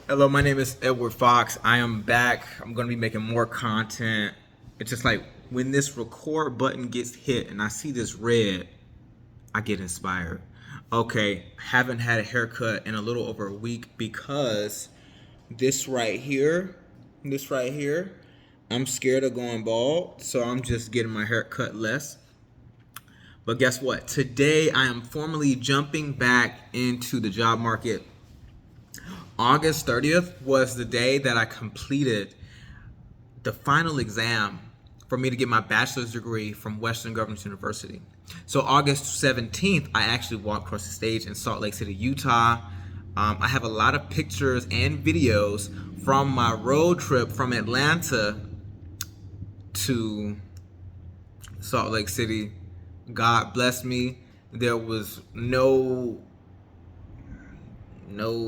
Hello, my name is Edward Fox. I am back. I'm going to be making more content. It's just like when this record button gets hit and I see this red, I get inspired. Okay, haven't had a haircut in a little over a week because this right here, this right here, I'm scared of going bald, so I'm just getting my hair cut less. But guess what? Today I am formally jumping back into the job market. August 30th was the day that I completed the final exam for me to get my bachelor's degree from Western Governors University. So August 17th, I actually walked across the stage in Salt Lake City, Utah. I have a lot of pictures and videos from my road trip from Atlanta to Salt Lake City. God bless me. There was no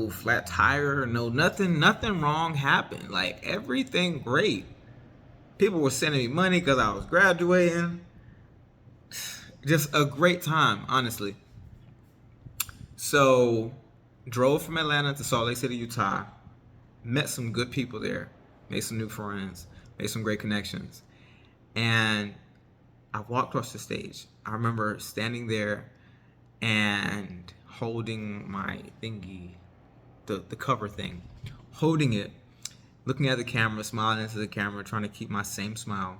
flat tire, no nothing wrong happened. Like everything great. People were sending me money because I was graduating. Just a great time, honestly. So, drove from Atlanta to Salt Lake City, Utah. Met some good people there. Made some new friends. Made some great connections. And I walked across the stage. I remember standing there and holding my thingy, the cover thing, holding it, looking at the camera, smiling into the camera, trying to keep my same smile.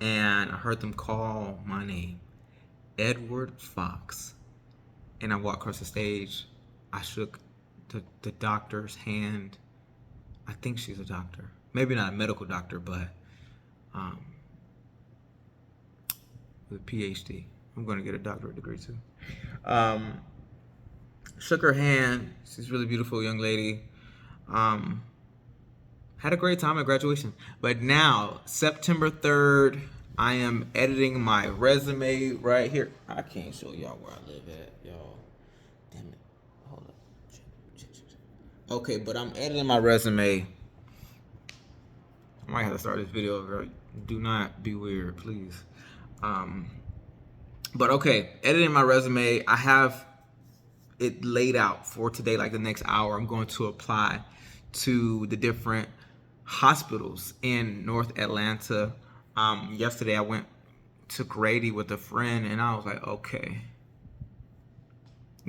And I heard them call my name, Edward Fox. And I walked across the stage. I shook the doctor's hand. I think she's a doctor. Maybe not a medical doctor, but um, with a PhD. I'm going to get a doctorate degree too. Um, Shook her hand. She's a really beautiful young lady. Um, had a great time at graduation. But now, September 3rd, I am editing my resume right here. I can't show y'all where I live at, y'all. Damn it. Hold up. Okay, but I'm editing my resume. I might have to start this video over. Do not be weird, please. Um, but okay, editing my resume. I have it laid out for today, like the next hour. I'm going to apply to the different hospitals in North Atlanta. Yesterday I went to Grady with a friend and I was like, okay,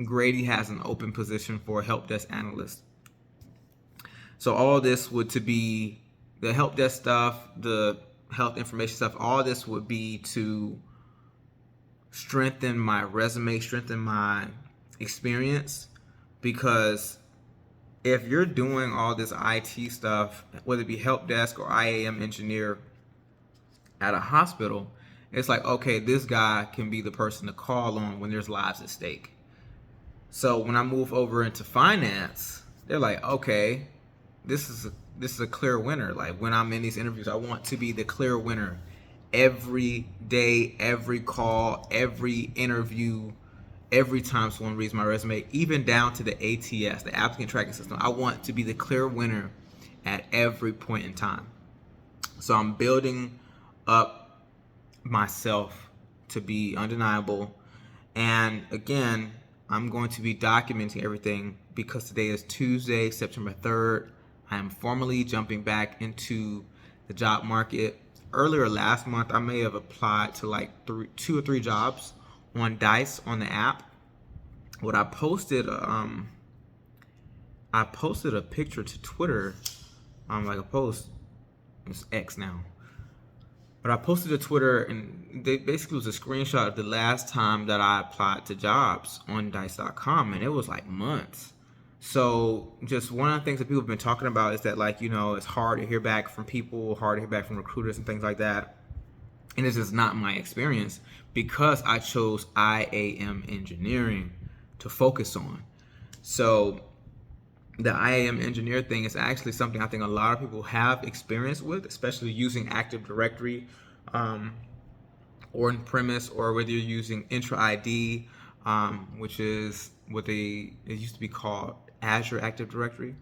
Grady has an open position for a help desk analyst. So all this would to be the help desk stuff, the health information stuff, all this would be to strengthen my resume, strengthen my experience, because if you're doing all this IT stuff, whether it be help desk or IAM engineer at a hospital, it's like, okay, this guy can be the person to call on when there's lives at stake. So when I move over into finance, they're like, okay, this is a clear winner. Like when I'm in these interviews, I want to be the clear winner every day, every call, every interview, every time someone reads my resume, even down to the ATS, the applicant tracking system. I want to be the clear winner at every point in time. So I'm building up myself to be undeniable. And again, I'm going to be documenting everything because today is Tuesday, September 3rd. I am formally jumping back into the job market. Earlier last month, I may have applied to like two or three jobs on Dice on the app. What I posted a picture to Twitter, like a post. It's X now. But I posted to Twitter, and they basically was a screenshot of the last time that I applied to jobs on Dice.com, and it was like months. So just one of the things that people have been talking about is that, like, it's hard to hear back from people, hard to hear back from recruiters and things like that. And it's just not my experience because I chose IAM engineering to focus on. So the IAM engineer thing is actually something I think a lot of people have experience with, especially using Active Directory or in premise, or whether you're using Intra ID, which is what it used to be called Azure Active Directory.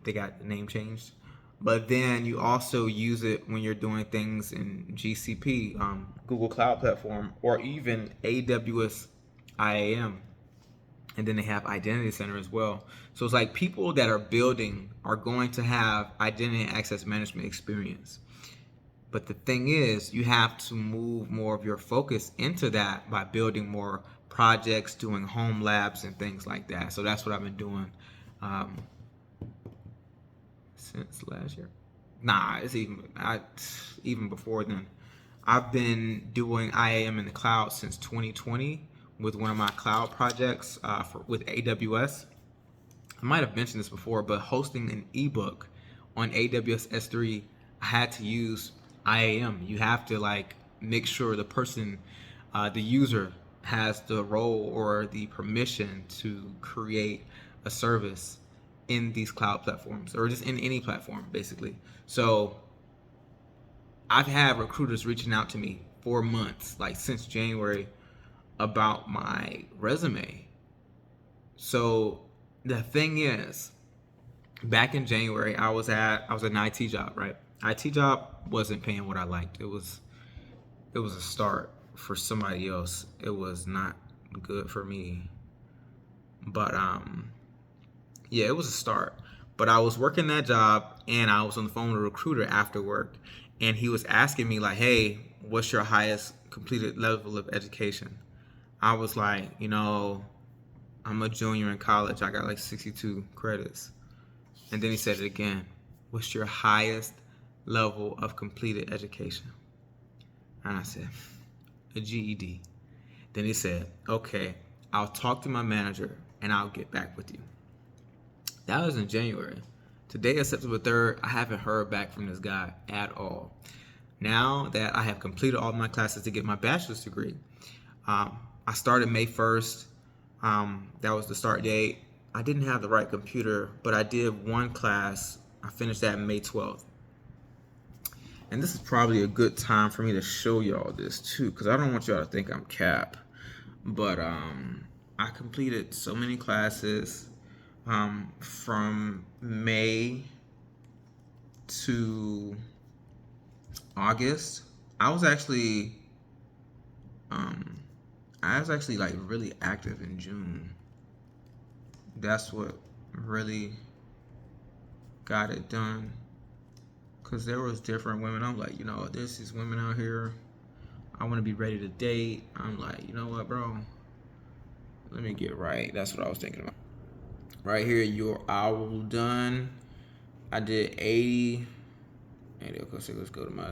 They got the name changed. But then you also use it when you're doing things in GCP, Google Cloud Platform, or even AWS IAM. And then they have Identity Center as well. So it's like people that are building are going to have identity and access management experience. But the thing is, you have to move more of your focus into that by building more projects, doing home labs, and things like that. So that's what I've been doing um, since last year. Nah, it's even before then. I've been doing IAM in the cloud since 2020 with one of my cloud projects with AWS. I might have mentioned this before, but hosting an ebook on AWS S3, I had to use IAM. You have to like make sure the person, the user, has the role or the permission to create a service in these cloud platforms or just in any platform, basically. So I've had recruiters reaching out to me for months, like since January, about my resume. So the thing is, back in January, I was at an IT job, right? IT job wasn't paying what I liked. It was a start for somebody else. It was not good for me. But yeah, it was a start. But I was working that job and I was on the phone with a recruiter after work, and he was asking me like, "Hey, what's your highest completed level of education?" I was like, I'm a junior in college. I got like 62 credits. And then he said it again. What's your highest level of completed education? And I said, a GED. Then he said, okay, I'll talk to my manager and I'll get back with you. That was in January. Today is September 3rd. I haven't heard back from this guy at all. Now that I have completed all my classes to get my bachelor's degree, I started May 1st. That was the start date. I didn't have the right computer, but I did one class. I finished that May 12th. And this is probably a good time for me to show y'all this too, because I don't want y'all to think I'm cap. But I completed so many classes from May to August. I was actually like really active in June. That's what really got it done. Cause there was different women. I'm like, there's these women out here. I want to be ready to date. I'm like, you know what, bro? Let me get right. That's what I was thinking about. Right here, your owl done. I did 80. Okay, let's go to my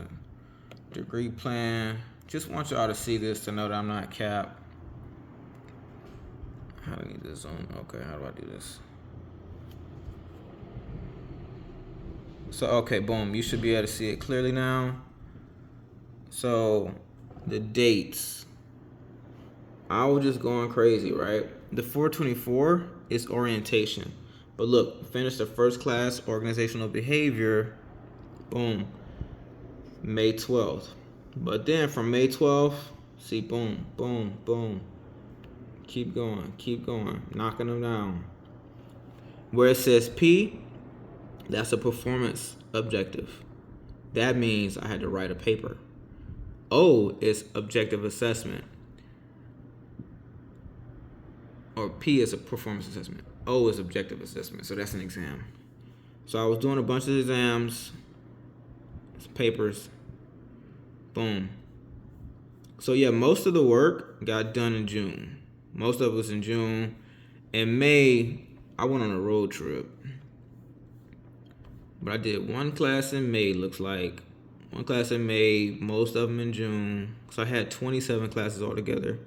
degree plan. Just want y'all to see this to know that I'm not cap. How do I need this zoom? Okay, how do I do this? So, okay, boom. You should be able to see it clearly now. So, the dates. I was just going crazy, right? The 424 is orientation. But look, finish the first class, organizational behavior. Boom. May 12th. But then from May 12th, see, boom, boom, boom. Keep going, knocking them down. Where it says P, that's a performance objective. That means I had to write a paper. O is objective assessment. Or P is a performance assessment. O is objective assessment. So that's an exam. So I was doing a bunch of exams, papers. Boom. So yeah, most of the work got done in June. Most of it was in June. In May, I went on a road trip. But I did one class in May, looks like. One class in May, most of them in June. So I had 27 classes altogether.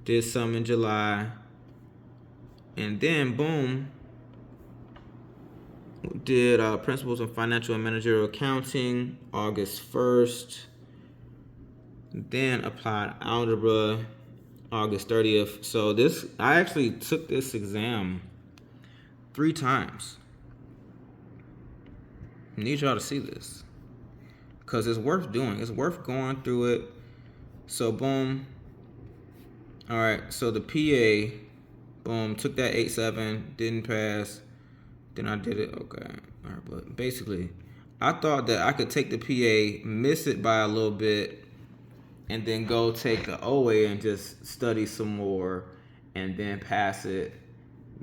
Did some in July. And then, boom, did Principles of Financial and Managerial Accounting, August 1st. Then applied algebra, August 30th. So I actually took this exam 3 times. I need y'all to see this, because it's worth doing. It's worth going through it. So boom. All right. So the PA, boom, took that 8.7, didn't pass. Then I did it. Okay. All right. But basically, I thought that I could take the PA, miss it by a little bit, and then go take the OA and just study some more, and then pass it.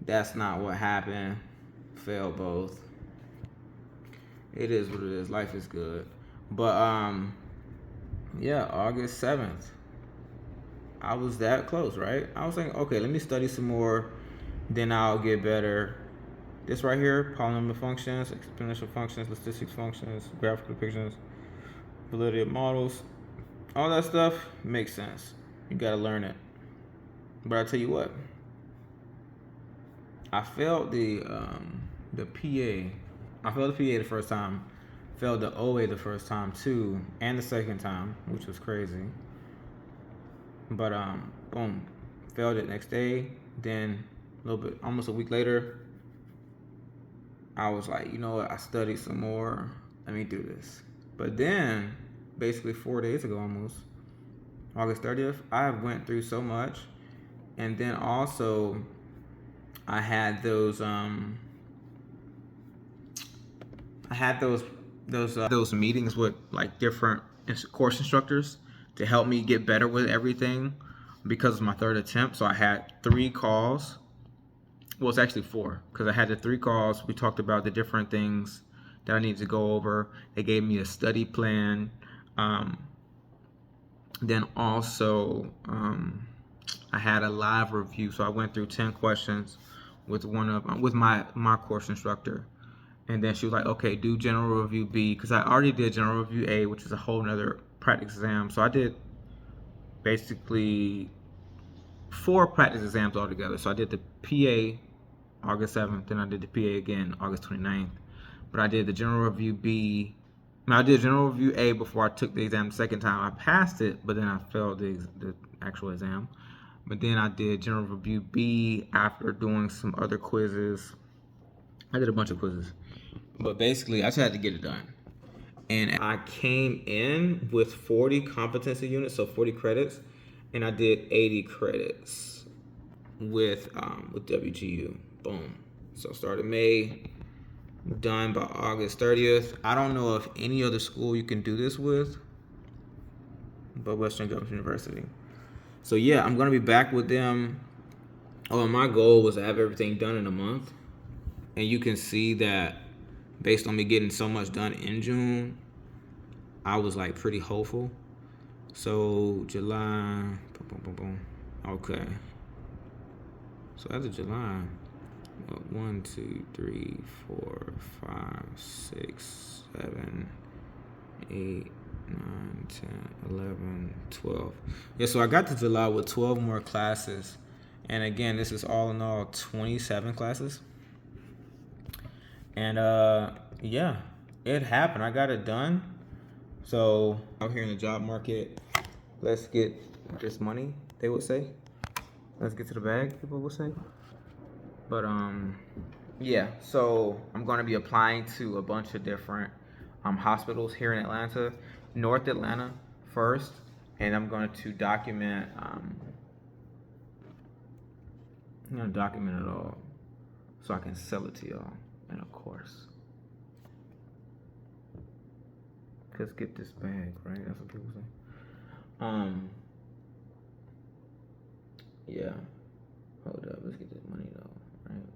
That's not what happened. Failed both. It is what it is. Life is good. But yeah, August 7th. I was that close, right? I was thinking, okay, let me study some more, then I'll get better. This right here, polynomial functions, exponential functions, statistics functions, graphical depictions, validity of models, all that stuff makes sense. You gotta learn it. But I tell you what, I failed the PA. I failed the PA the first time, failed the OA the first time too, and the second time, which was crazy. But boom, failed it next day. Then a little bit, almost a week later, I was like, you know what? I studied some more. Let me do this. But then, basically 4 days ago, almost August 30th, I went through so much, and then also I had those those meetings with like different course instructors to help me get better with everything because of my third attempt. So I had 3 calls. Well, it's actually 4 because I had the 3 calls. We talked about the different things that I needed to go over. They gave me a study plan. Then also I had a live review. So I went through 10 questions with my course instructor. And then she was like, okay, do general review B, because I already did general review A, which is a whole nother practice exam. So I did basically 4 practice exams altogether. So I did the PA August 7th, then I did the PA again August 29th. But I did the general review B. I did general review A before I took the exam the second time. I passed it, but then I failed the actual exam. But then I did general review B after doing some other quizzes. I did a bunch of quizzes. But basically, I just had to get it done. And I came in with 40 competency units, so 40 credits, and I did 80 credits with WGU. Boom. So started May, done by August 30th. I don't know if any other school you can do this with, but Western Governors University. So yeah, I'm gonna be back with them. Oh, my goal was to have everything done in a month, and you can see that based on me getting so much done in June, I was like pretty hopeful. So July, boom, boom, boom. Okay. So after July, 1, 2, 3, 4, 5, 6, 7, 8, 9, 10, 11, 12. Yeah, so I got to July with 12 more classes. And again, this is all in all 27 classes. And yeah, it happened. I got it done. So out here in the job market, let's get this money, they would say. Let's get to the bag, people would say. But yeah, so I'm going to be applying to a bunch of different hospitals here in Atlanta, North Atlanta first, and I'm going to document I'm going to document it all so I can sell it to y'all in a course. Cause get this bag, right? That's what people say. Yeah. Hold up, let's get this money though, right?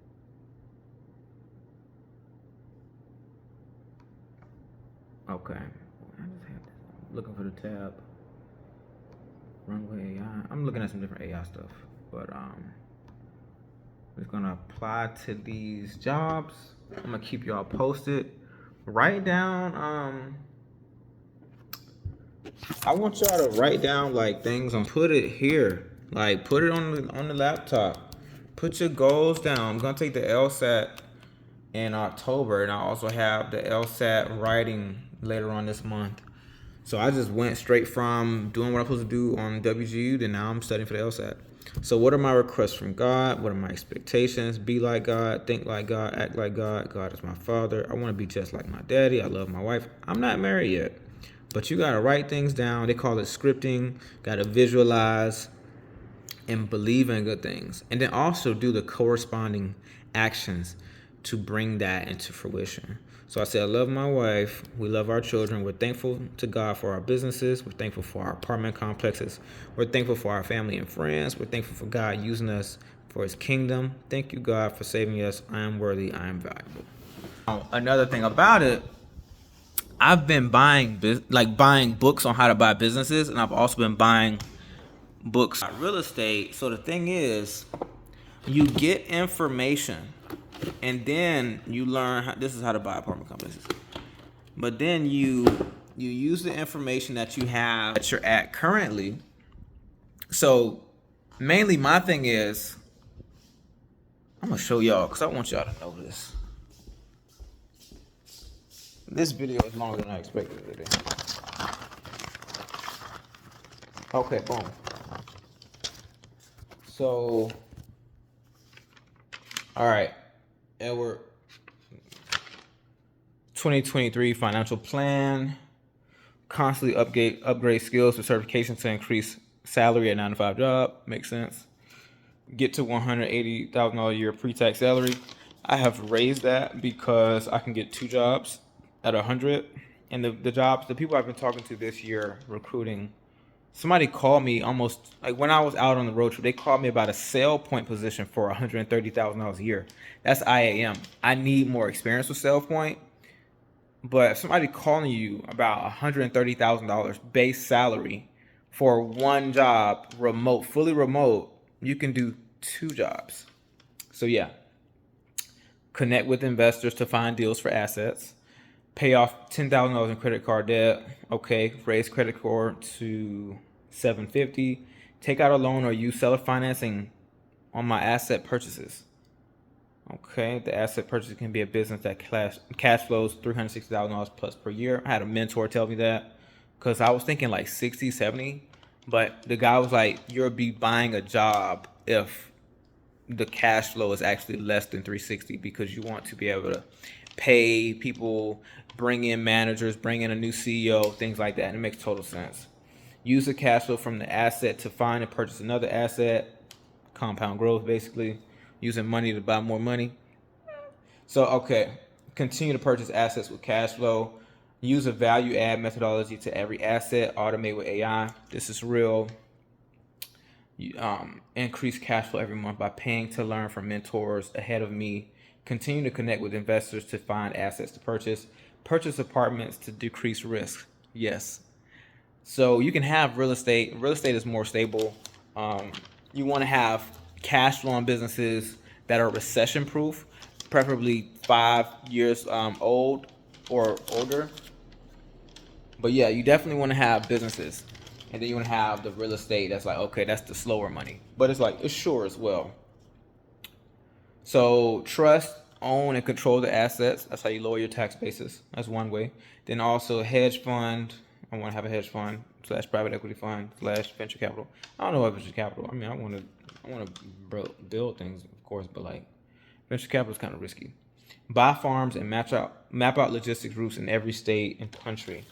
Okay. I just had this. Looking for the tab. Runway AI. I'm looking at some different AI stuff, but just gonna apply to these jobs. I'm gonna keep y'all posted. Write down I want y'all to write down like things and put it here. Like put it on the laptop. Put your goals down. I'm gonna take the LSAT in October, and I also have the LSAT writing later on this month. So I just went straight from doing what I'm supposed to do on WGU, then now I'm studying for the LSAT. So what are my requests from God? What are my expectations? Be like God, think like God, act like God. God is my father. I want to be just like my daddy. I love my wife. I'm not married yet. But you got to write things down. They call it scripting. Got to visualize and believe in good things. And then also do the corresponding actions to bring that into fruition. So I said, I love my wife. We love our children. We're thankful to God for our businesses. We're thankful for our apartment complexes. We're thankful for our family and friends. We're thankful for God using us for his kingdom. Thank you, God, for saving us. I am worthy. I am valuable. Another thing about it, I've been buying books on how to buy businesses, and I've also been buying books on real estate. So the thing is, you get information, and then you learn this is how to buy apartment complexes. But then you use the information that you have that you're at currently. So mainly my thing is, I'm gonna show y'all because I want y'all to know this. This video is longer than I expected it to be. Okay, boom. So, all right, Edward, 2023 financial plan. Constantly upgrade skills for certifications to increase salary at 9 to 5 job. Makes sense. Get to $180,000 a year pre-tax salary. I have raised that because I can get 2 jobs at 100. And the jobs, the people I've been talking to this year recruiting, somebody called me almost like when I was out on the road trip, they called me about a sale point position for $130,000 a year. That's IAM. I need more experience with sale point. But if somebody calling you about $130,000 base salary for one job, remote, fully remote, you can do 2 jobs. So yeah, connect with investors to find deals for assets. Pay off $10,000 in credit card debt. Okay, raise credit score to 750. Take out a loan or use seller financing on my asset purchases. Okay, the asset purchase can be a business that cash flows $360,000 plus per year. I had a mentor tell me that because I was thinking like 60, 70, but the guy was like, you'll be buying a job if the cash flow is actually less than 360 because you want to be able to pay people, bring in managers, bring in a new CEO, things like that. And it makes total sense. Use the cash flow from the asset to find and purchase another asset. Compound growth, basically. Using money to buy more money. So, okay. Continue to purchase assets with cash flow. Use a value add methodology to every asset. Automate with AI. This is real. Increase cash flow every month by paying to learn from mentors ahead of me. Continue to connect with investors to find assets to purchase. Purchase apartments to decrease risk. Yes. So you can have real estate. Real estate is more stable. You want to have cash flowing businesses that are recession proof, preferably 5 years old or older. But yeah, you definitely want to have businesses. And then you want to have the real estate that's like, okay, that's the slower money. But it's like, it's sure as well. So trust, own, and control the assets. That's how you lower your tax basis. That's one way. Then also a hedge fund. I want to have a hedge fund / private equity fund / venture capital. I don't know what venture capital. I mean, I want to build things, of course, but like venture capital is kind of risky. Buy farms and map out logistics routes in every state and country.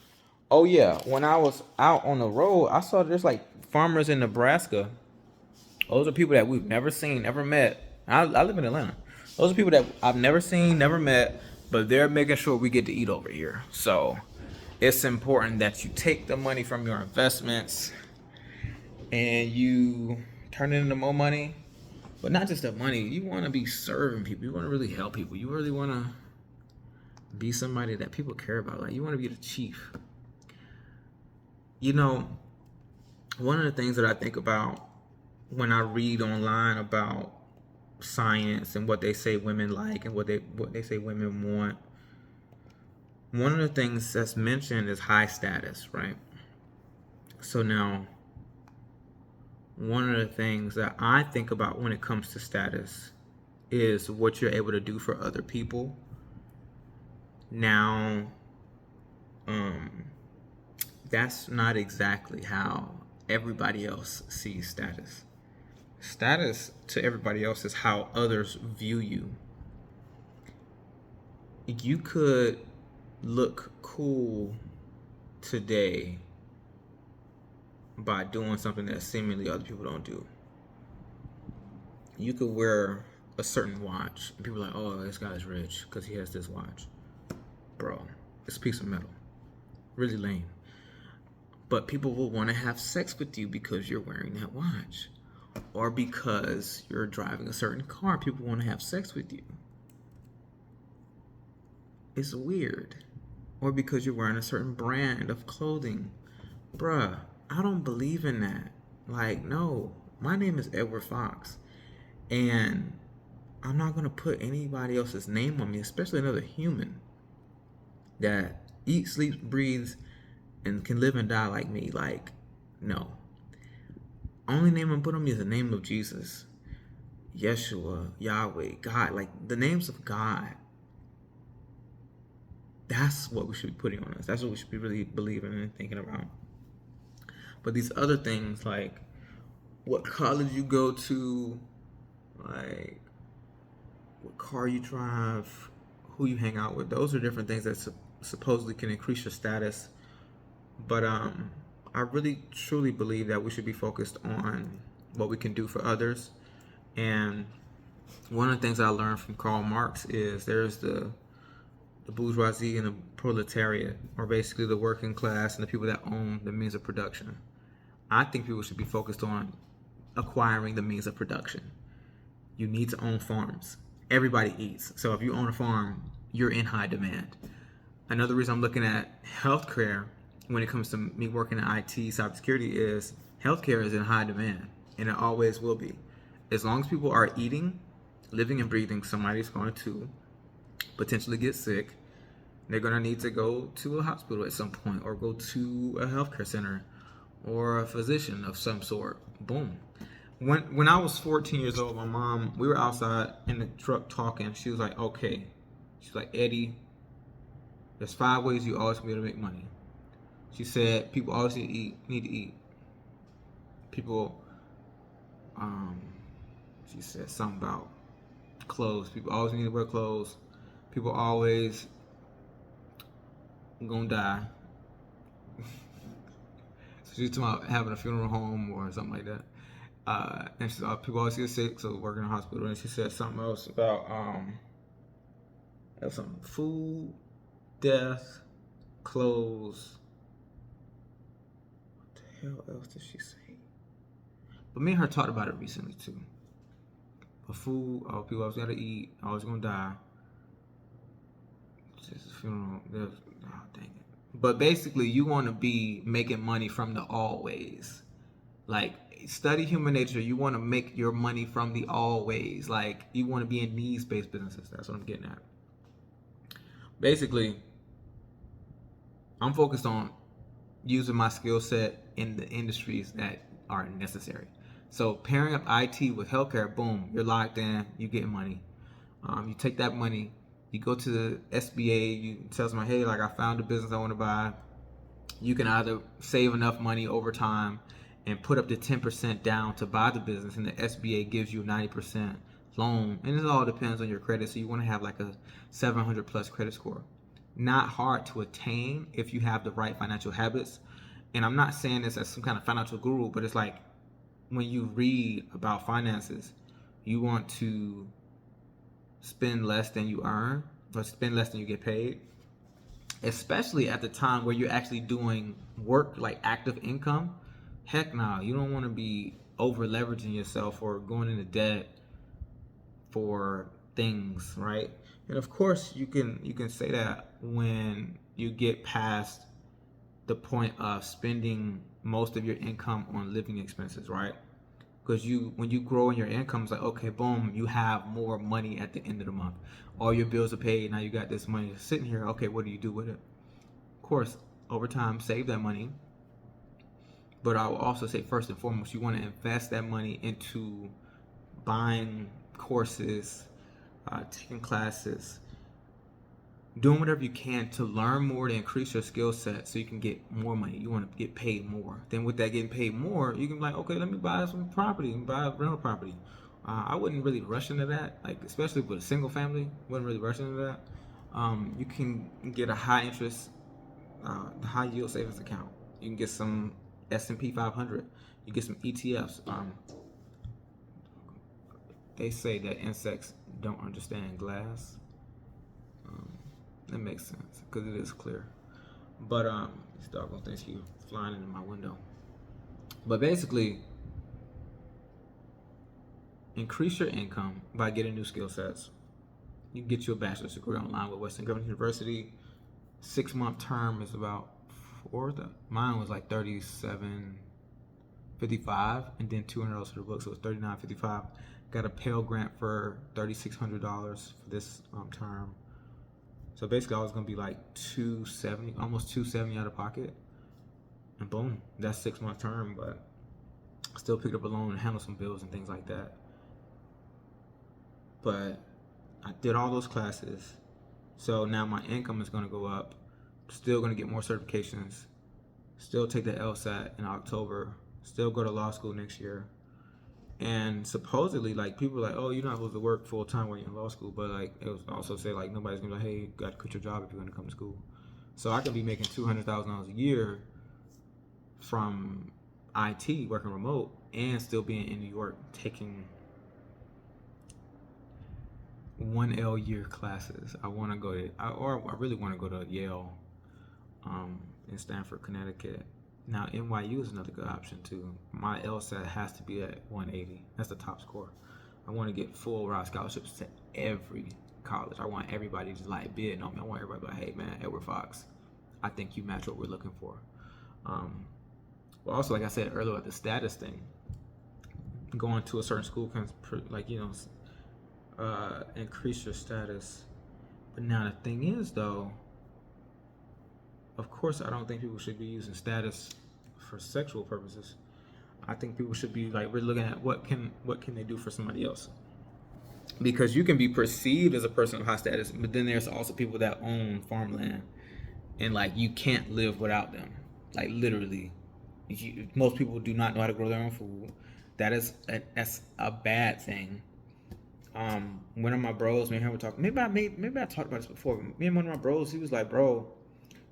Oh yeah, when I was out on the road, I saw there's like farmers in Nebraska. Those are people that we've never seen, never met. I live in Atlanta. Those are people that I've never seen, never met, but they're making sure we get to eat over here. So it's important that you take the money from your investments and you turn it into more money. But not just the money. You want to be serving people. You want to really help people. You really want to be somebody that people care about. Like, you want to be the chief. You know, one of the things that I think about when I read online about science and what they say women like and what they say women want, one of the things that's mentioned is high status, right? So now, one of the things that I think about when it comes to status is what you're able to do for other people. Now, that's not exactly how everybody else sees status. Status to everybody else is how others view you. You could look cool today by doing something that seemingly other people don't do. You could wear a certain watch and people are like, oh, this guy's rich because he has this watch. Bro, it's a piece of metal. Really lame. But people will want to have sex with you because you're wearing that watch. or because you're driving a certain car, people want to have sex with you. It's weird. Or because you're wearing a certain brand of clothing. Bruh, I don't believe in that. Like, no. My name is Edward Fox. And I'm not going to put anybody else's name on me, especially another human that eats, sleeps, breathes, and can live and die like me. Like, no. Only name I'm putting on me is the name of Jesus, Yeshua, Yahweh, God. Like, the names of God. That's what we should be putting on us. That's what we should be really believing and thinking about. But these other things, like what college you go to, like what car you drive, who you hang out with, those are different things that supposedly can increase your status. But I really truly believe that we should be focused on what we can do for others. And one of the things I learned from Karl Marx is there's the bourgeoisie and the proletariat, or basically the working class and the people that own the means of production. I think people should be focused on acquiring the means of production. You need to own farms. Everybody eats. So if you own a farm, you're in high demand. Another reason I'm looking at healthcare when it comes to me working in IT, cybersecurity, is healthcare is in high demand, and it always will be. As long as people are eating, living, and breathing, somebody's going to potentially get sick. They're going to need to go to a hospital at some point, or go to a healthcare center, or a physician of some sort. Boom. When I was 14 years old, my mom, we were outside in the truck talking. She was like, okay. She's like, Eddie, there's 5 ways you always be able to make money. She said, people always need to eat. People, she said something about clothes. People always need to wear clothes. People always gonna die. So she's talking about having a funeral home or something like that. And she's people always get sick, so working in a hospital. And she said something else about some food, death, clothes. What the hell else did she say? But me and her talked about it recently too. But food, people always gotta eat, always gonna die. Just a funeral. Dang it. But basically, you want to be making money from the always. Like, study human nature. You want to make your money from the always. Like, you want to be in needs-based businesses. That's what I'm getting at. Basically, I'm focused on using my skill set in the industries that are necessary. So pairing up IT with healthcare, boom, you're locked in, you get money. You take that money, you go to the SBA, you tell them, hey, like, I found a business I want to buy. You can either save enough money over time and put up to 10% down to buy the business, and the SBA gives you a 90% loan. And it all depends on your credit. So you want to have like a 700 plus credit score. Not hard to attain if you have the right financial habits. And I'm not saying this as some kind of financial guru, but it's like when you read about finances, you want to spend less than you earn, or spend less than you get paid, especially at the time where you're actually doing work like active income. Heck no, you don't want to be over leveraging yourself or going into debt for things, right? And of course you can say that when you get past the point of spending most of your income on living expenses, right? Because when you grow in your income, it's like, okay, boom, you have more money at the end of the month. All your bills are paid. Now you got this money sitting here. Okay, what do you do with it? Of course, over time, save that money. But I will also say, first and foremost, you want to invest that money into buying courses, taking classes, doing whatever you can to learn more, to increase your skill set so you can get more money. You want to get paid more. Then with that getting paid more, you can be like, okay, let me buy some property and buy a rental property. I wouldn't really rush into that, like especially with a single family. Wouldn't really rush into that. You can get a high interest, high yield savings account. You can get some S&P 500. You get some ETFs. They say that insects don't understand glass. That makes sense because it is clear. But these doggone things keep flying into my window. But basically, increase your income by getting new skill sets. You can get you a bachelor's degree online with Western Governors University. 6-month term is about mine was like $37.55, and then $200 for the book, so it's $39.55. Got a Pell Grant for $3,600 for this term. So basically, I was gonna be like $270, almost $270 out of pocket, and boom, that's 6-month term. But I still picked up a loan and handled some bills and things like that. But I did all those classes, so now my income is gonna go up. Still gonna get more certifications. Still take the LSAT in October. Still go to law school next year. And supposedly, like, people are like, oh, you're not supposed to work full time while you're in law school. But like, it was also say like nobody's gonna be like, hey, you got to quit your job if you're gonna come to school. So I could be making $200,000 a year from IT, working remote, and still being in New York taking 1L year classes. I want to go to, I really want to go to Yale, in Stamford, Connecticut. Now NYU is another good option too. My LSAT has to be at 180. That's the top score. I want to get full ride scholarships to every college. I want everybody to like bid on me. I want everybody to be like, hey man, Edward Fox, I think you match what we're looking for. But also, like I said earlier, with the status thing, going to a certain school can, like, increase your status. But now the thing is, though, of course, I don't think people should be using status for sexual purposes. I think people should be like, we're looking at what can they do for somebody else, because you can be perceived as a person of high status, but then there's also people that own farmland, and like you can't live without them. Like literally, most people do not know how to grow their own food. That's a bad thing. One of my bros, me and him were talking. Maybe I talked about this before. Me and one of my bros, he was like, bro,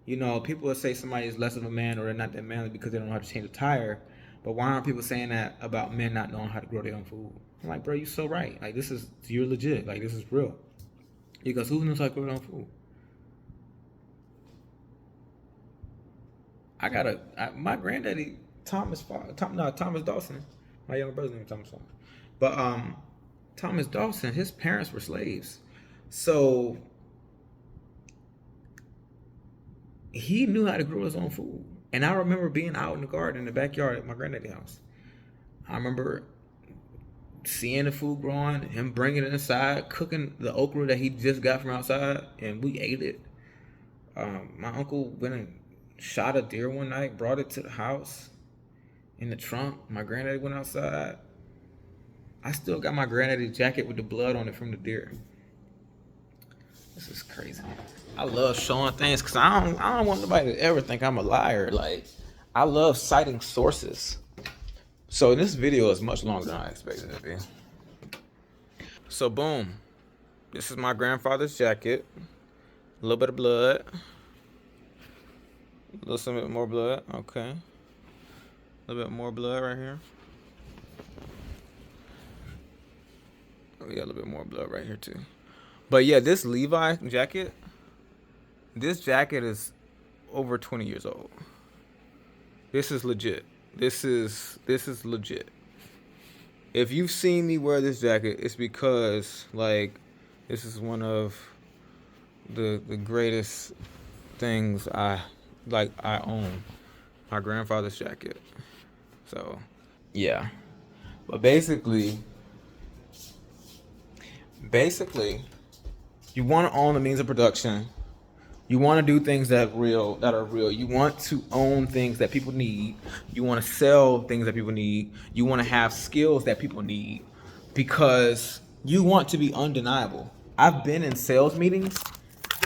people will say somebody is less of a man or they're not that manly because they don't know how to change a tire. But why aren't people saying that about men not knowing how to grow their own food? I'm like, bro, you're so right. Like, you're legit. Like, this is real. He goes, who knows how to grow their own food? My granddaddy, Thomas Dawson, my younger brother's name is Thomas Dawson. But Thomas Dawson, his parents were slaves. So he knew how to grow his own food. And I remember being out in the garden in the backyard at my granddaddy's house. I remember seeing the food growing, him bringing it inside, cooking the okra that he just got from outside, and we ate it. My uncle went and shot a deer one night, brought it to the house in the trunk. My granddaddy went outside. I still got my granddaddy's jacket with the blood on it from the deer. This is crazy. I love showing things because I don't want nobody to ever think I'm a liar. Like, I love citing sources. So this video is much longer than I expected it to be. So boom, this is my grandfather's jacket. A little bit of blood. A little bit more blood. Okay. A little bit more blood right here. We got a little bit more blood right here too. But yeah, this Levi jacket, this jacket is over 20 years old. This is legit. This is legit. If you've seen me wear this jacket, it's because like this is one of the greatest things I own. My grandfather's jacket. So yeah. But basically you want to own the means of production. You want to do things that are real. You want to own things that people need. You want to sell things that people need. You want to have skills that people need, because you want to be undeniable. I've been in sales meetings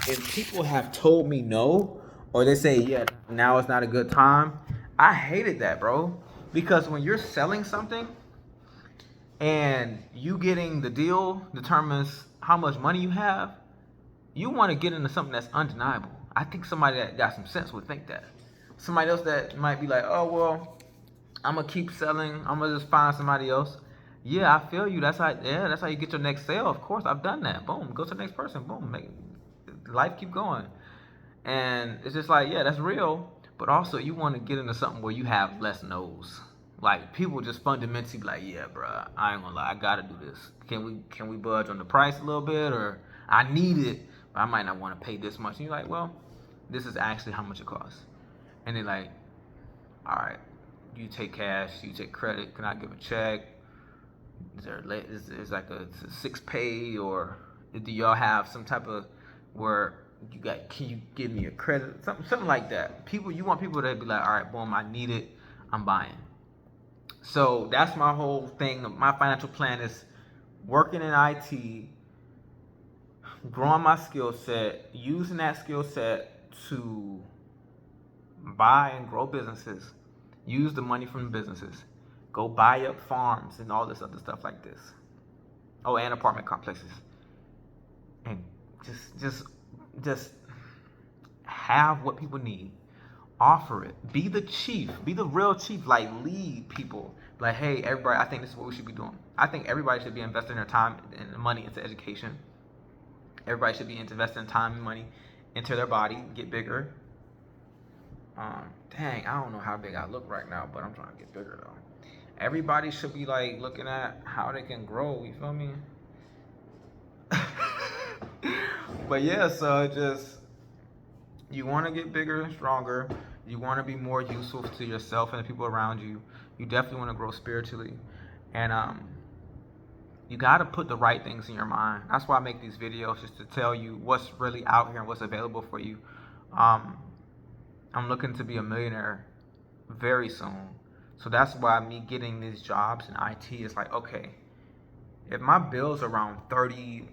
and people have told me no, or they say, yeah, now it's not a good time. I hated that, bro, because when you're selling something and you getting the deal determines how much money you have, you want to get into something that's undeniable. I think somebody that got some sense would think that. Somebody else that might be like, oh, well, I'm going to keep selling. I'm going to just find somebody else. Yeah, I feel you. That's how you get your next sale. Of course, I've done that. Boom, go to the next person. Boom, life keep going. And it's just like, yeah, that's real. But also, you want to get into something where you have less no's. Like people just fundamentally be like, yeah, bro, I ain't gonna lie, I gotta do this. Can we budge on the price a little bit, or I need it, but I might not want to pay this much. And you're like, well, this is actually how much it costs. And they're like, all right, you take cash, you take credit. Can I give a check? Is like a 6 pay, or do y'all have some type of where you got? Can you give me a credit? Something like that. You want people to be like, all right, boom, I need it, I'm buying. So that's my whole thing. My financial plan is working in IT, growing my skill set, using that skill set to buy and grow businesses, use the money from the businesses, go buy up farms and all this other stuff like this. Oh, and apartment complexes. And just have what people need. Offer it. Be the chief. Be the real chief. Like, lead people. Like, hey, everybody, I think this is what we should be doing. I think everybody should be investing their time and money into education. Everybody should be investing time and money into their body, get bigger. Dang, I don't know how big I look right now, but I'm trying to get bigger though. Everybody should be like looking at how they can grow. You feel me? But yeah, so just you want to get bigger and stronger. You want to be more useful to yourself and the people around you. You definitely want to grow spiritually, and you got to put the right things in your mind. That's why I make these videos, just to tell you what's really out here and what's available for you. I'm looking to be a millionaire very soon. So that's why me getting these jobs in IT is like, okay, if my bill's around 30,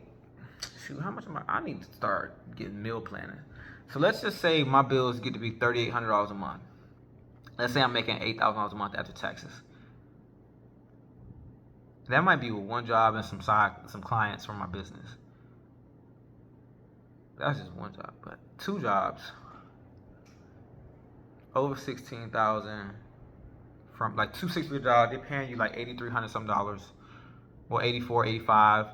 shoot, how much am I need to start getting meal planning. So let's just say my bills get to be $3,800 a month. Let's say I'm making $8,000 a month after taxes. That might be with one job and some clients from my business. That's just one job, but 2 jobs, over 16,000 from like 260 jobs. They're paying you like 8,300 some dollars, or 84, 85,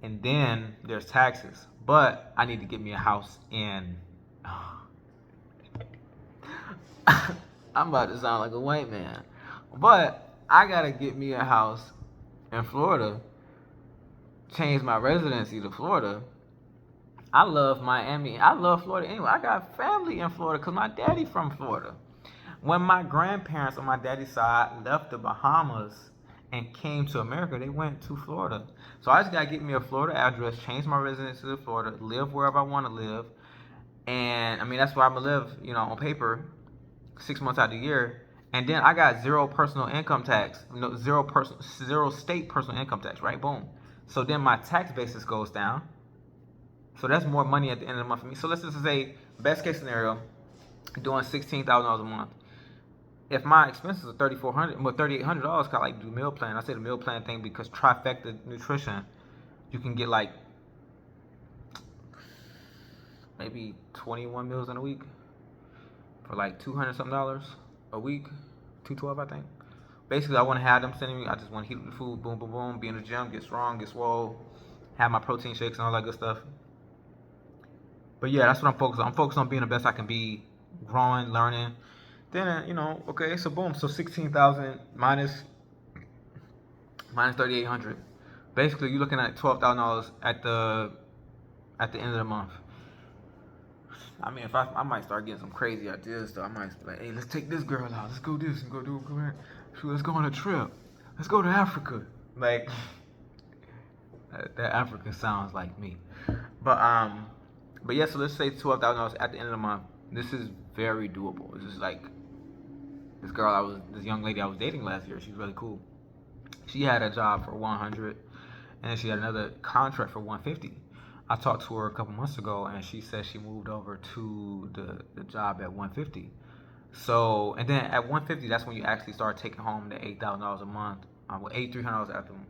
and then there's taxes. But I need to get me a house in. I'm about to sound like a white man, but I gotta get me a house in Florida. Change my residency to Florida. I love Miami. I love Florida anyway. I got family in Florida because my daddy from Florida. When my grandparents on my daddy's side left the Bahamas and came to America, they went to Florida. So I just gotta get me a Florida address, change my residency to Florida, live wherever I want to live, and I mean that's where I'm gonna live, on paper, 6 months out of the year. And then I got zero personal income tax, zero state personal income tax, right? Boom. So then my tax basis goes down. So that's more money at the end of the month for me. So let's just say, best case scenario, doing $16,000 a month. If my expenses are $3,400, well, $3,800, can I like do meal plan? I say the meal plan thing because Trifecta Nutrition, you can get like maybe 21 meals in a week for like $200 something a week, $212 I think. Basically, I want to have them sending me. I just want to heat up the food, boom, boom, boom, be in the gym, get strong, get swole, have my protein shakes and all that good stuff. But yeah, that's what I'm focused on. I'm focused on being the best I can be, growing, learning. Then, okay, so boom, so 16,000 minus 3,800. Basically, you're looking at $12,000 at the end of the month. I mean, if I might start getting some crazy ideas though. I might be like, hey, let's take this girl out. Let's go do this and go here. Let's go on a trip. Let's go to Africa. Like, that Africa sounds like me. But yeah, so let's say $12,000 at the end of the month. This is very doable. This is like this young lady I was dating last year. She's really cool. She had a job for 100, and she had another contract for 150. I talked to her a couple months ago, and she said she moved over to the job at 150. So, and then at 150, that's when you actually start taking home the $8,000 a month, with $8,300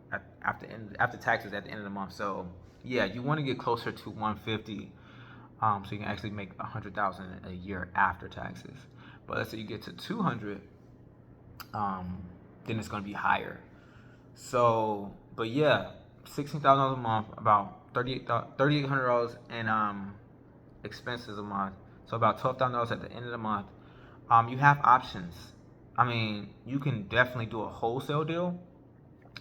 after taxes at the end of the month. So, yeah, you want to get closer to 150, so you can actually make $100,000 a year after taxes. But let's say you get to 200, then it's going to be higher. So, but yeah, $16,000 a month, about $3,800 in expenses a month. So about $12,000 at the end of the month. You have options. I mean, you can definitely do a wholesale deal.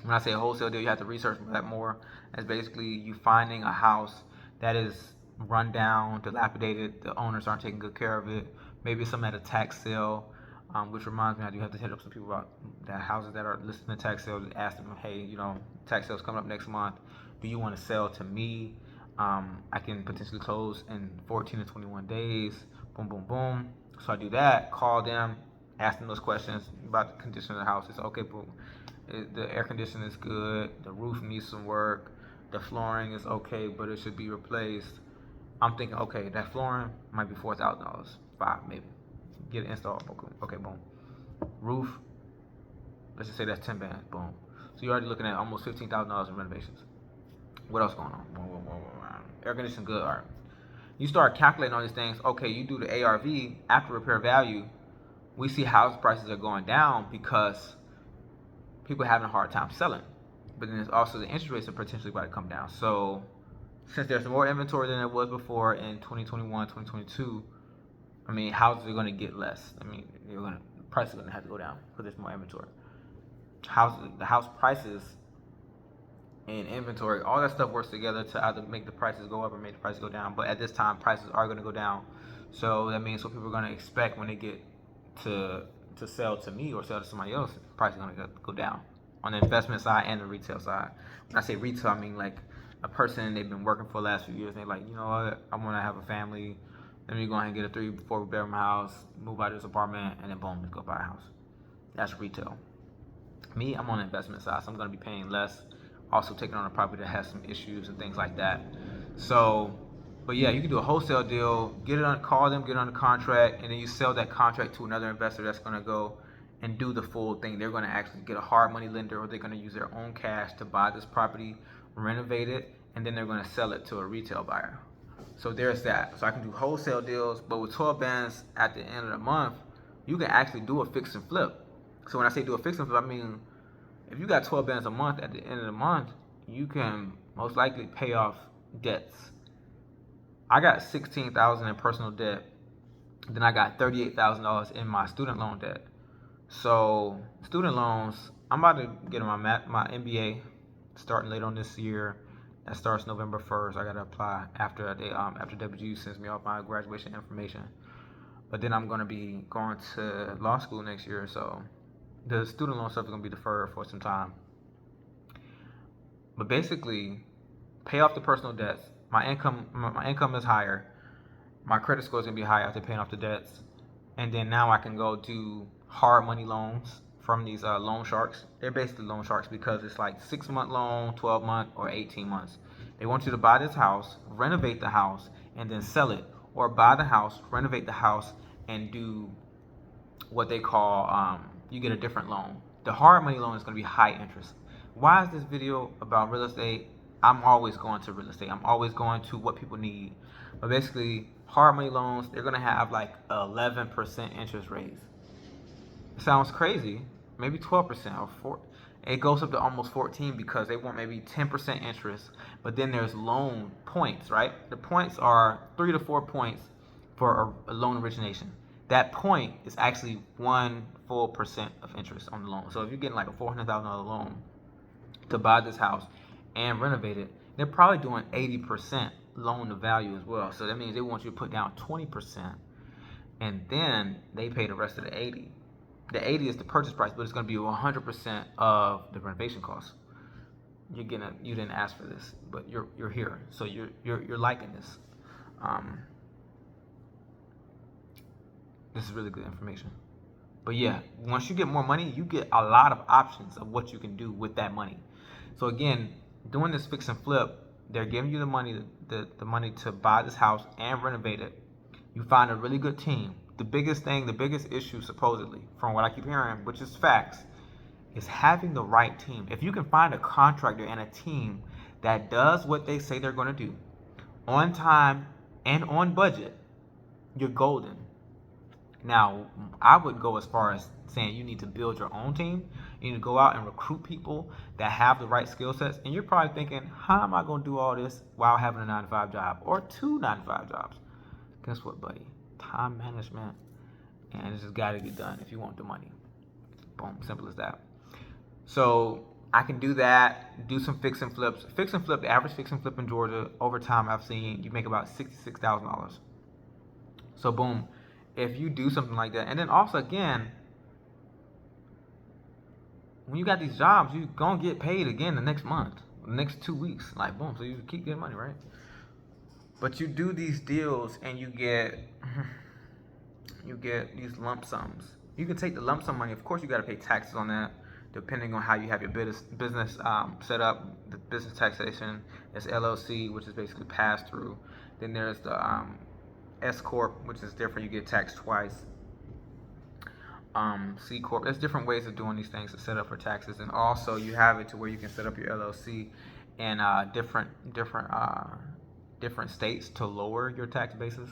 When I say a wholesale deal, you have to research that more. That's basically you finding a house that is run down, dilapidated, the owners aren't taking good care of it. Maybe some at a tax sale, which reminds me, I do have to hit up some people about that houses that are listed in the tax sale. Ask them, hey, tax sale's coming up next month. Do you want to sell to me? I can potentially close in 14 to 21 days. Boom, boom, boom. So I do that. Call them, ask them those questions about the condition of the house. It's okay, boom. The air conditioning is good. The roof needs some work. The flooring is okay, but it should be replaced. I'm thinking, okay, that flooring might be $4,000, five maybe. Get it installed. Okay, boom. Roof, let's just say that's 10 bands. Boom. So you're already looking at almost $15,000 in renovations. What else going on? Air conditioning good. All right. You start calculating all these things. Okay, you do the ARV after repair value. We see house prices are going down because people are having a hard time selling. But then there's also the interest rates are potentially about to come down. So since there's more inventory than there was before in 2021, 2022, I mean, houses are going to get less. I mean, prices are going to have to go down because there's more inventory. The house prices and inventory, all that stuff works together to either make the prices go up or make the prices go down. But at this time, prices are going to go down. So that means what people are going to expect when they get to sell to me or sell to somebody else, the price is going to go down on the investment side and the retail side. When I say retail, I mean like a person, they've been working for the last few years, and they're like, you know what, I want to have a family. Let me go ahead and get a 3-4 bedroom house, move out of this apartment, and then boom, let's go buy a house. That's retail. Me, I'm on the investment side, so I'm going to be paying less. Also taking on a property that has some issues and things like that. So, but yeah, you can do a wholesale deal, call them, get on the contract, and then you sell that contract to another investor that's going to go and do the full thing. They're going to actually get a hard money lender, or they're going to use their own cash to buy this property, renovate it, and then they're going to sell it to a retail buyer. So there's that. So I can do wholesale deals, but with 12 bands at the end of the month, you can actually do a fix and flip. So when I say do a fix and flip, I mean, if you got 12 bands a month at the end of the month, you can most likely pay off debts. I got $16,000 in personal debt. Then I got $38,000 in my student loan debt. So student loans, I'm about to get my MBA starting later on this year. That starts November 1st. I gotta apply after WGU sends me off my graduation information. But then I'm gonna be going to law school next year, so the student loan stuff is gonna be deferred for some time. But basically, pay off the personal debts. My income is higher. My credit score is gonna be higher after paying off the debts, and then now I can go do hard money loans from these loan sharks. They're basically loan sharks because it's like 6-month loan, 12-month, or 18 months. They want you to buy this house, renovate the house, and then sell it, or buy the house, renovate the house, and do what they call you get a different loan. The hard money loan is going to be high interest. Why is this video about real estate? I'm always going to real estate. I'm always going to what people need. But basically, hard money loans, they're going to have like 11% interest rates. It sounds crazy. Maybe 12% or 4. It goes up to almost 14 because they want maybe 10% interest. But then there's loan points, right? The points are 3 to 4 points for a loan origination. That point is actually 1 full percent of interest on the loan. So if you're getting like a $400,000 loan to buy this house and renovate it, they're probably doing 80% loan to value as well. So that means they want you to put down 20%, and then they pay the rest of the 80. The 80 is the purchase price, but it's going to be 100% of the renovation cost. You didn't ask for this, but you're here, so you're liking this. This is really good information. But yeah, once you get more money, you get a lot of options of what you can do with that money. So again, doing this fix and flip, they're giving you the money, the money to buy this house and renovate it. You find a really good team. The biggest issue supposedly, from what I keep hearing, which is facts, is having the right team. If you can find a contractor and a team that does what they say they're going to do, on time and on budget, you're golden. Now, I would go as far as saying you need to build your own team. You need to go out and recruit people that have the right skill sets. And you're probably thinking, how am I going to do all this while having a 9-to-5 job or 2 9-to-5 jobs? Guess what, buddy? Time management, and it's just got to get done if you want the money. Boom, simple as that. So I can do that, do some fix and flips. Fix and flip, the average fix and flip in Georgia, over time I've seen you make about $66,000. So boom, if you do something like that, and then also again, when you got these jobs, you gonna get paid again the next month, the next 2 weeks, like boom. So you keep getting money, right? But you do these deals and you get these lump sums. You can take the lump sum money. Of course, you got to pay taxes on that, depending on how you have your business set up. The business taxation is LLC, which is basically pass through. Then there's the S corp, which is different. You get taxed twice. C corp. There's different ways of doing these things to set up for taxes, and also you have it to where you can set up your LLC in different states to lower your tax basis.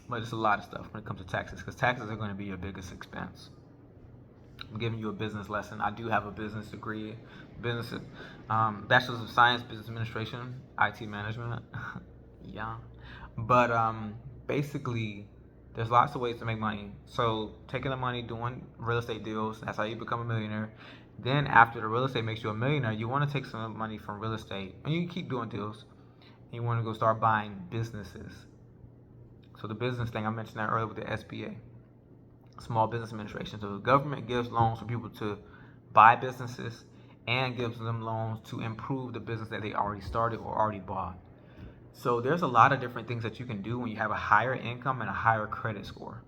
But it's a lot of stuff when it comes to taxes, because taxes are going to be your biggest expense. I'm giving you a business lesson. I do have a business degree, Bachelor's of Science, Business Administration, IT Management. Yeah, but basically, there's lots of ways to make money. So taking the money, doing real estate deals, that's how you become a millionaire. Then after the real estate makes you a millionaire, you want to take some money from real estate, and you keep doing deals, and you want to go start buying businesses. So the business thing, I mentioned that earlier with the SBA, Small Business Administration. So the government gives loans for people to buy businesses and gives them loans to improve the business that they already started or already bought. So there's a lot of different things that you can do when you have a higher income and a higher credit score.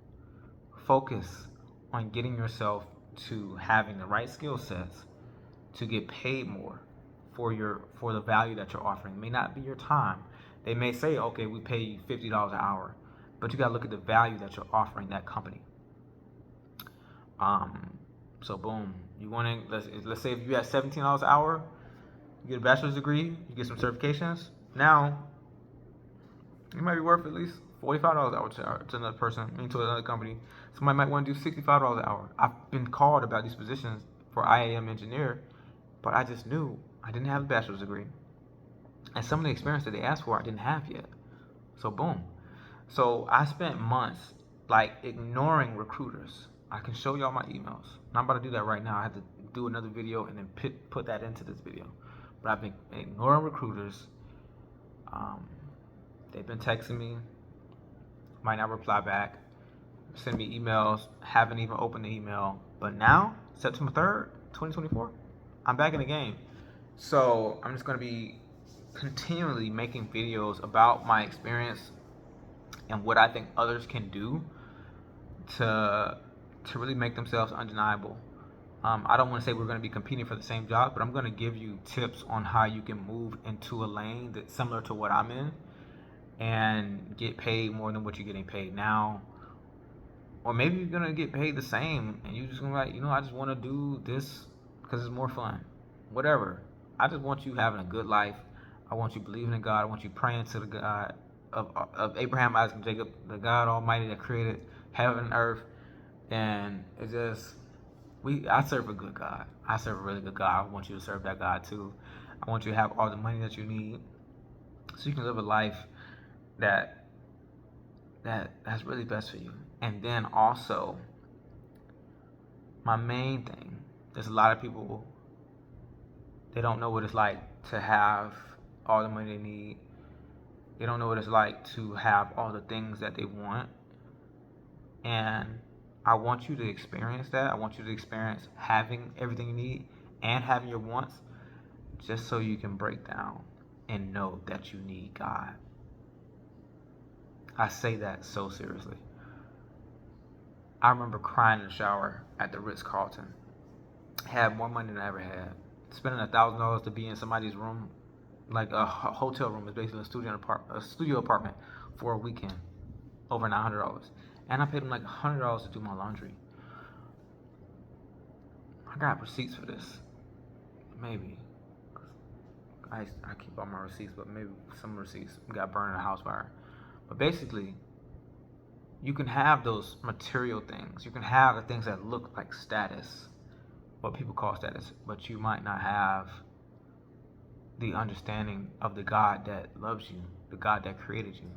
Focus on getting yourself to having the right skill sets to get paid more for the value that you're offering. It may not be your time. They may say, okay, we pay you $50 an hour, but you got to look at the value that you're offering that company. So boom, you want to, let's say if you have $17 an hour, you get a bachelor's degree, you get some certifications. Now, you might be worth at least $45 an hour to another person, to another company. Somebody might want to do $65 an hour. I've been called about these positions for IAM engineer, but I just knew I didn't have a bachelor's degree. And some of the experience that they asked for, I didn't have yet. So boom. So I spent months like ignoring recruiters. I can show y'all my emails. And I'm about to do that right now. I have to do another video and then put that into this video. But I've been ignoring recruiters. They've been texting me, might not reply back, send me emails, haven't even opened the email. But now, September 3rd, 2024, I'm back in the game. So I'm just going to be continually making videos about my experience and what I think others can do to really make themselves undeniable. I don't want to say we're going to be competing for the same job, but I'm going to give you tips on how you can move into a lane that's similar to what I'm in and get paid more than what you're getting paid now. Or maybe you're going to get paid the same and you're just going to be like, I just want to do this because it's more fun. Whatever. I just want you having a good life. I want you believing in God. I want you praying to the God of Abraham, Isaac, and Jacob, the God Almighty that created heaven and earth. And it's just, I serve a good God. I serve a really good God. I want you to serve that God too. I want you to have all the money that you need so you can live a life that's really best for you. And then also, my main thing, there's a lot of people, they don't know what it's like to have all the money they need. They don't know what it's like to have all the things that they want. And I want you to experience that. I want you to experience having everything you need and having your wants, just so you can break down and know that you need God. I say that so seriously. I remember crying in the shower at the Ritz-Carlton. Had more money than I ever had. Spending $1,000 to be in somebody's room, like a hotel room, is basically a studio apartment for a weekend, over $900. And I paid them like $100 to do my laundry. I got receipts for this. Maybe. I keep all my receipts, but maybe some receipts got burned in a house fire. But basically, you can have those material things. You can have the things that look like status, what people call status, but you might not have the understanding of the God that loves you, the God that created you.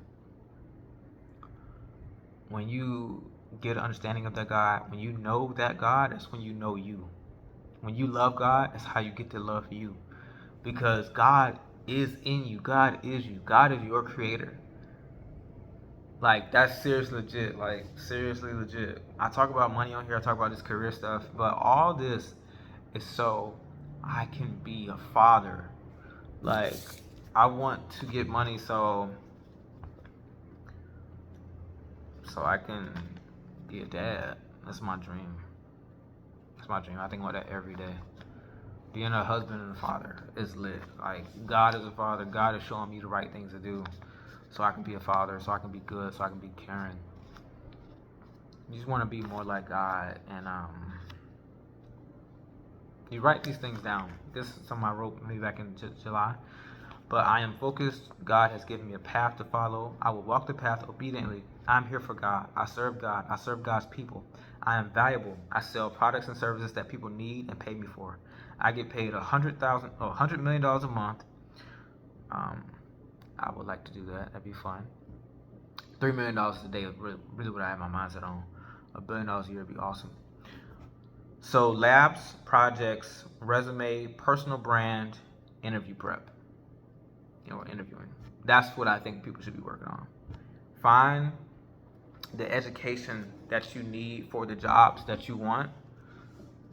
When get an understanding of that God. When you know that God, that's when you know you. When you love God, that's how you get to love you. Because God is in you. God is you. God is your creator. Like, that's seriously legit. Like, seriously legit. I talk about money on here. I talk about this career stuff. But all this is so I can be a father. Like, I want to get money so I can be a dad. That's my dream. That's my dream. I think about that every day. Being a husband and a father is lit. Like, God is a father. God is showing me the right things to do so I can be a father, so I can be good, so I can be caring. You just want to be more like God, and you write these things down. This is something I wrote maybe back in July. But I am focused. God has given me a path to follow. I will walk the path obediently. I'm here for God. I serve God. I serve God's people. I am valuable. I sell products and services that people need and pay me for. I get paid $100 million a month. I would like to do that. That'd be fun. $3 million a day is really what I have my mindset on. $1 billion a year would be awesome. So labs, projects, resume, personal brand, interview prep. Interviewing. That's what I think people should be working on. Find the education that you need for the jobs that you want.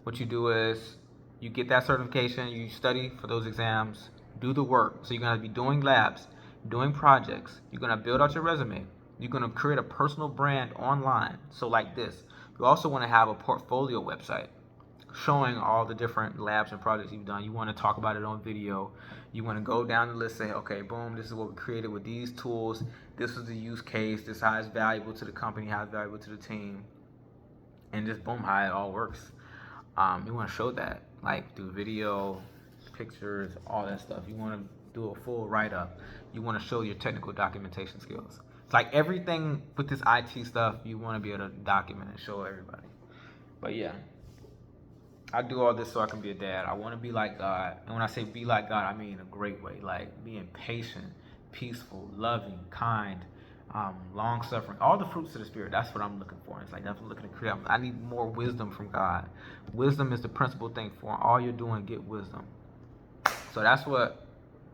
What you do is you get that certification, you study for those exams, do the work. So you're going to be doing labs, doing projects. You're going to build out your resume. You're going to create a personal brand online. So like this. You also want to have a portfolio website showing all the different labs and projects you've done. You want to talk about it on video. You want to go down the list, say, okay, boom, this is what we created with these tools. This is the use case. This is how it's valuable to the company, how it's valuable to the team. And just boom, how it all works. You want to show that, like through video, pictures, all that stuff. You want to do a full write-up. You want to show your technical documentation skills. It's like everything with this IT stuff, you want to be able to document and show everybody. But yeah. I do all this so I can be a dad. I want to be like God. And when I say be like God, I mean in a great way. Like being patient, peaceful, loving, kind, long suffering. All the fruits of the Spirit. That's what I'm looking for. It's like that's what I'm looking to create. I need more wisdom from God. Wisdom is the principal thing for all you're doing. Get wisdom. So that's what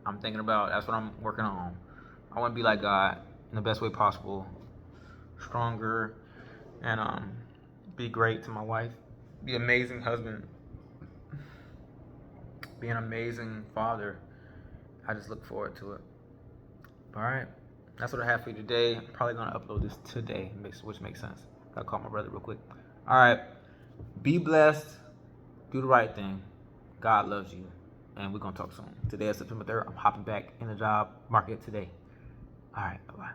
I'm thinking about. That's what I'm working on. I want to be like God in the best way possible. Stronger. And be great to my wife. Be an amazing husband. Be an amazing father. I just look forward to it. Alright. That's what I have for you today. I'm probably going to upload this today, which makes sense. Gotta call my brother real quick. Alright. Be blessed. Do the right thing. God loves you. And we're going to talk soon. Today is September 3rd. I'm hopping back in the job market today. Alright. Bye-bye.